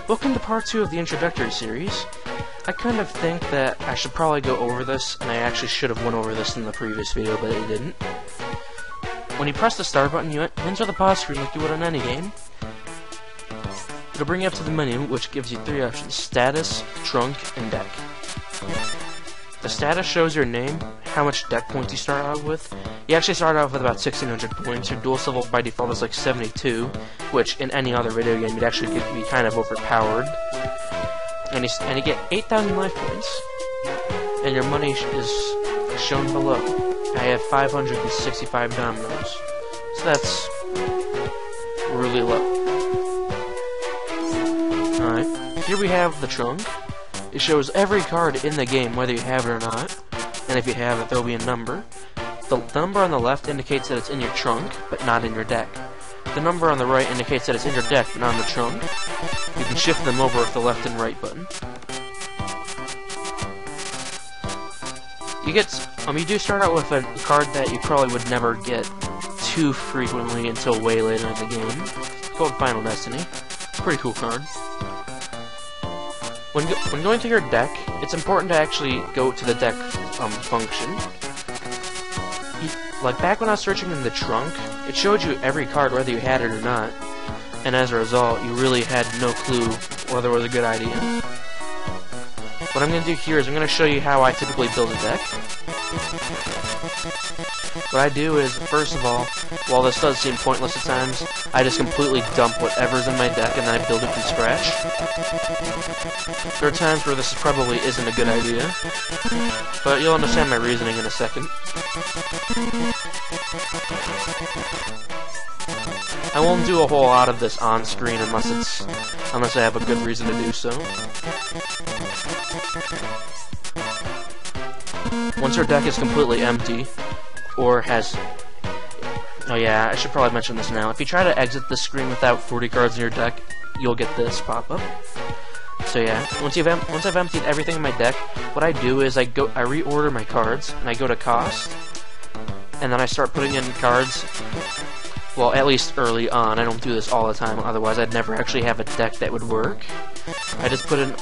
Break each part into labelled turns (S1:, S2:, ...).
S1: Welcome to part 2 of the introductory series. I kind of think that I should probably go over this, and I actually should have went over this in the previous video, but I didn't. When you press the start button, you enter the pause screen like you would on any game. It'll bring you up to the menu, which gives you 3 options: status, trunk, and deck. The status shows your name, how much deck points you start out with. You actually start out with about 1600 points. Your dual level by default is like 72, which in any other video game you'd actually be kind of overpowered. And you get 8,000 life points. And your money is shown below. I have 565 dominoes. So that's really low. Alright, here we have the trunk. It shows every card in the game, whether you have it or not. And if you have it, there will be a number. The number on the left indicates that it's in your trunk, but not in your deck. The number on the right indicates that it's in your deck, but not in the trunk. You can shift them over with the left and right button. You do start out with a card that you probably would never get too frequently until way later in the game. It's called Final Destiny. It's a pretty cool card. When going through your deck, it's important to actually go to the deck function. Like back when I was searching in the trunk, it showed you every card whether you had it or not, and as a result, you really had no clue whether it was a good idea. What I'm going to do here is I'm going to show you how I typically build a deck. What I do is, first of all, while this does seem pointless at times, I just completely dump whatever's in my deck and then I build it from scratch. There are times where this probably isn't a good idea, but you'll understand my reasoning in a second. I won't do a whole lot of this on screen unless I have a good reason to do so. Once your deck is completely empty, or has... Oh yeah, I should probably mention this now. If you try to exit the screen without 40 cards in your deck, you'll get this pop up. So yeah, once I've emptied everything in my deck, what I do is I reorder my cards, and I go to cost, and then I start putting in cards. Well, at least early on. I don't do this all the time, otherwise I'd never actually have a deck that would work. I just put in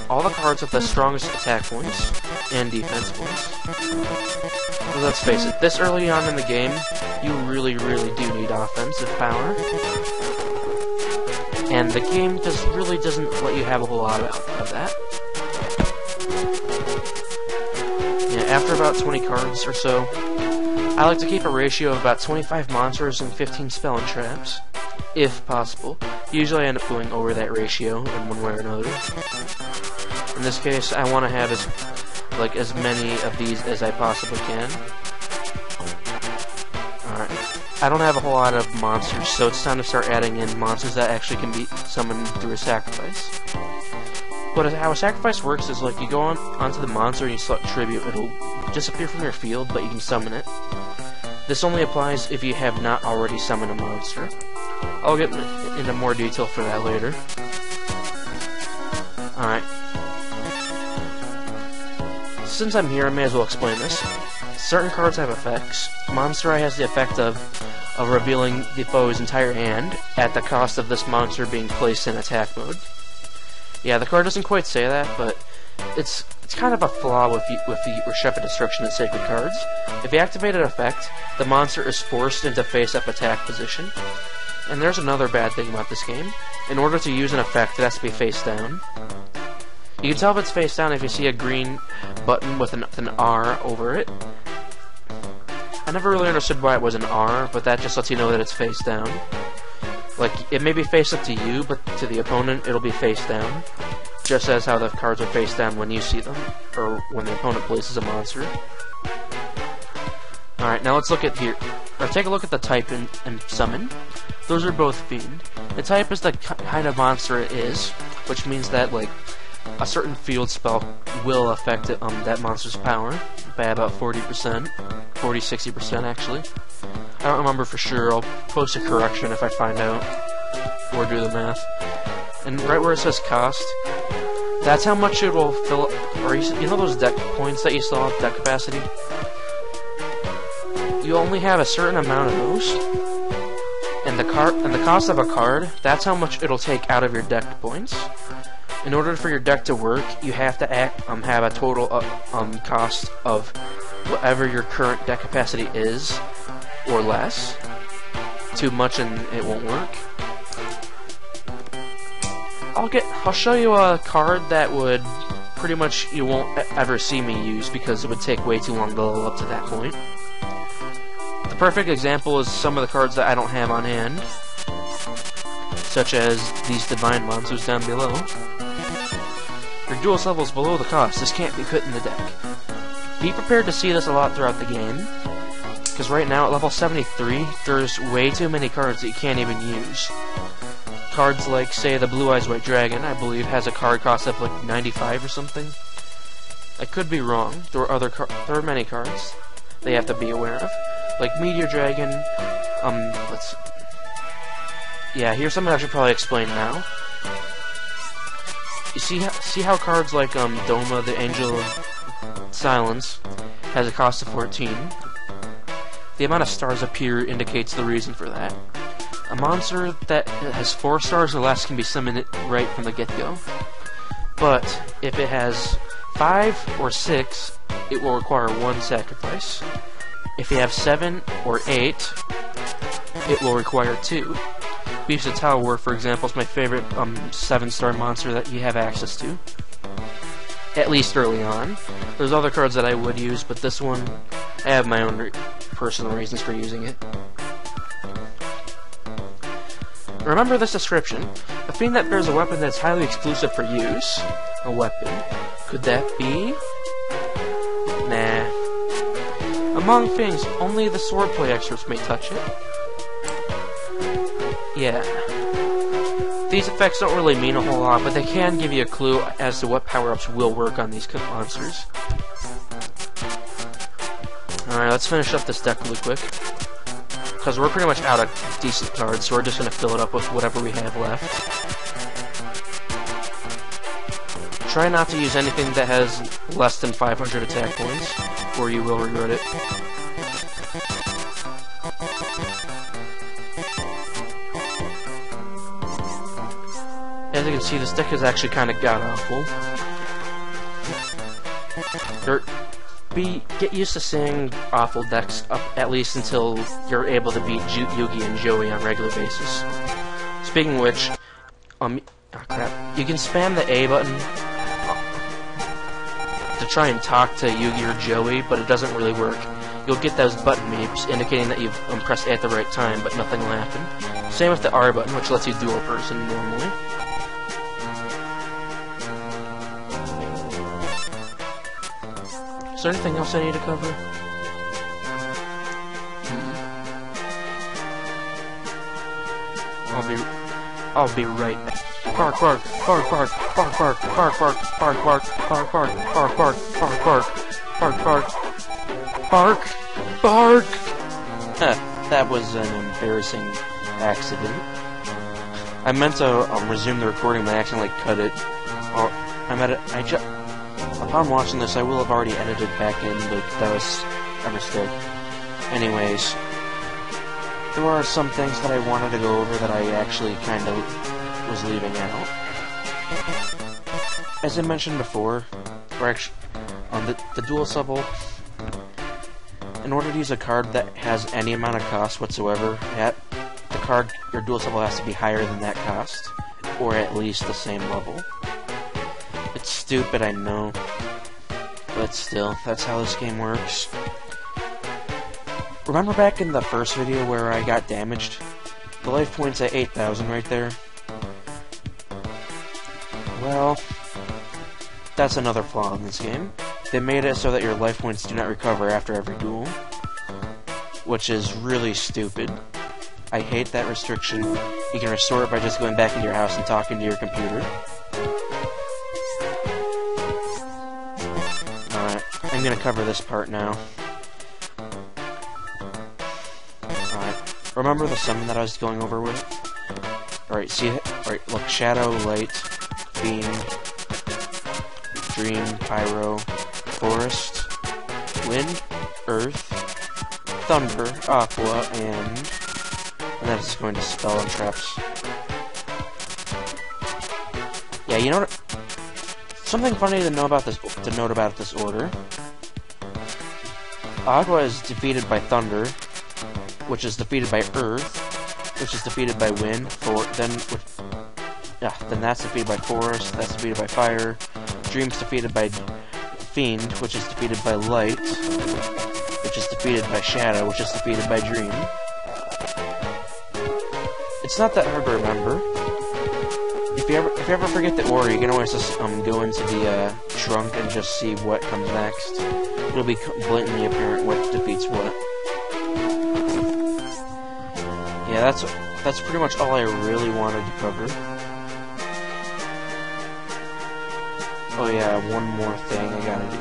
S1: all the cards with the strongest attack points and defense points. Well, let's face it, this early on in the game, you really do need offensive power. And the game really doesn't let you have a whole lot of that. Yeah, after about 20 cards or so, I like to keep a ratio of about 25 monsters and 15 spell and traps, if possible. Usually I end up going over that ratio in one way or another. In this case, I want to have as many of these as I possibly can. Alright. I don't have a whole lot of monsters, so it's time to start adding in monsters that actually can be summoned through a sacrifice. But how a sacrifice works is like you go onto the monster and you select tribute. It'll disappear from your field, but you can summon it. This only applies if you have not already summoned a monster. I'll get into more detail for that later. Alright. Since I'm here, I may as well explain this. Certain cards have effects. Monster Eye has the effect of revealing the foe's entire hand at the cost of this monster being placed in attack mode. Yeah, the card doesn't quite say that, but it's kind of a flaw with the Reshef Destruction and Sacred cards. If you activate an effect, the monster is forced into face-up attack position. And there's another bad thing about this game. In order to use an effect, it has to be face down. You can tell if it's face down if you see a green button with an R over it. I never really understood why it was an R, but that just lets you know that it's face down. Like, it may be face up to you, but to the opponent, it'll be face down. Just as how the cards are face down when you see them, or when the opponent places a monster. Alright, now let's look at here. Or take a look at the type and summon. Those are both Fiend. The type is the kind of monster it is, which means that, like, a certain field spell will affect that monster's power by about 40%. 40-60% actually. I don't remember for sure. I'll post a correction if I find out, or do the math. And right where it says cost, that's how much it will fill up. Or you know those deck points that you still have, deck capacity? You only have a certain amount of those, and And the cost of a card, that's how much it'll take out of your deck points. In order for your deck to work, you have to have a total cost of whatever your current deck capacity is, or less. Too much and it won't work. I'll show you a card that would pretty much you won't ever see me use because it would take way too long to level up to that point. The perfect example is some of the cards that I don't have on hand, such as these Divine Monsters down below. Your duelist level is below the cost. This can't be put in the deck. Be prepared to see this a lot throughout the game, because right now at level 73, there's way too many cards that you can't even use. Cards like, say, the Blue Eyes White Dragon, I believe, has a card cost of like 95 or something. I could be wrong. There are many cards that you have to be aware of, like Meteor Dragon. Here's something I should probably explain now. You see how cards like Doma, the Angel of Silence, has a cost of 14. The amount of stars up here indicates the reason for that. A monster that has 4 stars or less can be summoned right from the get-go. But if it has 5 or 6, it will require 1 sacrifice. If you have 7 or 8, it will require 2. Beast of Tower, for example, is my favorite 7-star monster that you have access to. At least early on. There's other cards that I would use, but this one, I have my own personal reasons for using it. Remember this description. A fiend that bears a weapon that's highly exclusive for use. A weapon. Could that be? Nah. Among things, only the swordplay experts may touch it. Yeah. These effects don't really mean a whole lot, but they can give you a clue as to what power-ups will work on these monsters. Alright, let's finish up this deck really quick. Because we're pretty much out of decent cards, so we're just going to fill it up with whatever we have left. Try not to use anything that has less than 500 attack points, or you will regret it. As you can see, this deck is actually kind of god-awful. Get used to seeing awful decks up at least until you're able to beat Yugi and Joey on a regular basis. Speaking of which, crap. You can spam the A button to try and talk to Yugi or Joey, but it doesn't really work. You'll get those button beeps indicating that you've pressed A at the right time, but nothing will happen. Same with the R button, which lets you dual person normally. Is there anything else I need to cover? I'll be right back. Bark, bark, bark, bark, bark, bark, bark, bark, bark, bark, bark, bark, bark, bark, bark, bark, bark, bark, bark. That was an embarrassing accident. I meant to resume the recording, but I accidentally cut it. Upon watching this, I will have already edited back in, but that was a mistake. Anyways, there are some things that I wanted to go over that I actually kind of was leaving out. As I mentioned before, or actually, on the dual level, in order to use a card that has any amount of cost whatsoever, your dual level has to be higher than that cost, or at least the same level. It's stupid, I know, but still, that's how this game works. Remember back in the first video where I got damaged? The life point's at 8,000 right there. Well, that's another flaw in this game. They made it so that your life points do not recover after every duel, which is really stupid. I hate that restriction. You can restore it by just going back into your house and talking to your computer. Alright, I'm gonna cover this part now. Alright, remember the summon that I was going over with? Alright, see it? Alright, look, Shadow, Light, Beam, Dream, Pyro, Forest, Wind, Earth, Thunder, Aqua, and And then it's going to spell and traps. Yeah, you know what? Something funny to know about this order. Agua is defeated by thunder, which is defeated by earth, which is defeated by wind. Then that's defeated by forest. That's defeated by fire. Dream's defeated by fiend, which is defeated by light, which is defeated by shadow, which is defeated by dream. It's not that hard to remember. If you ever forget the order, you can always just go into the trunk and just see what comes next. It'll be blatantly apparent what defeats what. Yeah, that's pretty much all I really wanted to cover. Oh yeah, one more thing I gotta do.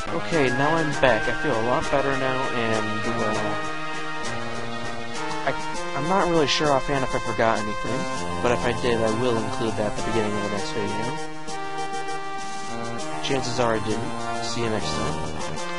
S1: Okay, now I'm back. I feel a lot better now, and I'm not really sure offhand if I forgot anything, but if I did, I will include that at the beginning of the next video. Chances are I didn't. See you next time.